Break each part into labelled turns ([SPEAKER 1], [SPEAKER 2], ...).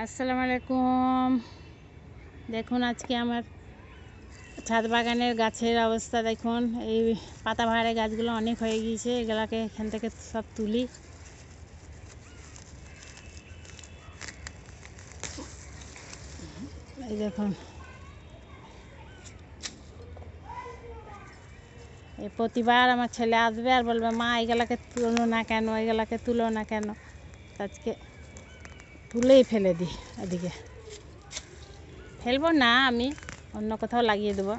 [SPEAKER 1] আসসালামু আলাইকুম। দেখুন আজকে আমার ছাদ বাগানের গাছের অবস্থা দেখুন। এই পাতাবাহারের গাছগুলো অনেক হয়ে গিয়েছে, এগুলাকে এখান থেকে সব তুলি। এই দেখুন, এই প্রতিবার আমার ছেলে আসবে আর বলবে, মা এগুলাকে তুলো না কেন, এগুলাকে তুলো না কেন। আজকে তুলেই ফেলে দিই। এদিকে ফেলবো না, আমি অন্য কোথাও লাগিয়ে দেবো।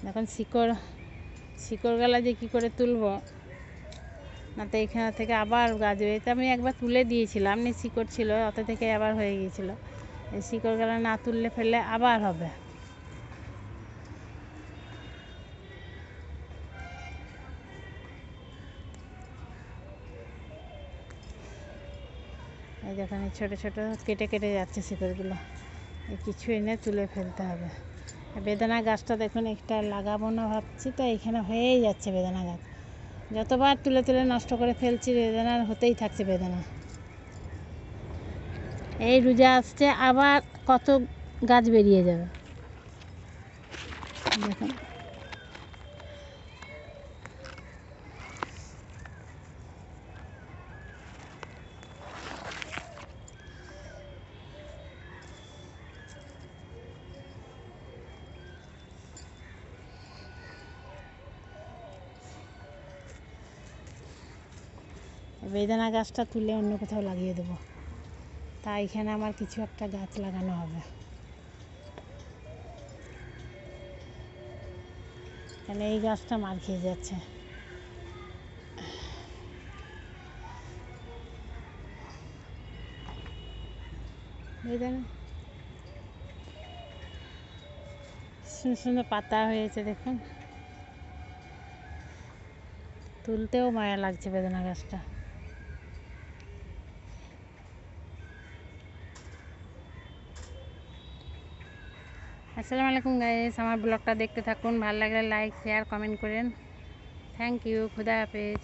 [SPEAKER 1] এখন শিকড়গুলা যে কী করে তুলবো, না তো এখানে থেকে আবার গাছ এটা আমি একবার তুলে দিয়েছিলাম, শিকড় ছিল অত থেকে আবার হয়ে গিয়েছিল। এই শিকড়গুলা না তুললে ফেললে আবার হবে। এই দেখুন, ছোটো ছোটো কেটে কেটে যাচ্ছে শিকড়গুলো, এই কিছু এনে তুলে ফেলতে হবে। বেদানা গাছটা দেখুন, একটা লাগাবো না ভাবছি, তো এখানে হয়েই যাচ্ছে বেদানা গাছ। যতবার তুলে তুলে নষ্ট করে ফেলছি, বেদানার হতেই থাকছে বেদানা। এই রোজা আসছে, আবার কত গাছ বেরিয়ে যাবে দেখুন। বেদানা গাছটা তুলে অন্য কোথাও লাগিয়ে দেবো, তাই এখানে আমার কিছু একটা গাছ লাগানো হবে। কেন এই গাছটা মার খেয়ে যাচ্ছে। বেদানা সুন্দর সুন্দর পাতা হয়েছে দেখুন, তুলতেও মায়া লাগছে বেদানা গাছটা। আসসালামু আলাইকুম গাইস, আমার ব্লগটা দেখতে থাকুন, ভালো লাগলে লাইক শেয়ার কমেন্ট করেন। থ্যাংক ইউ, খুদা হাফেজ।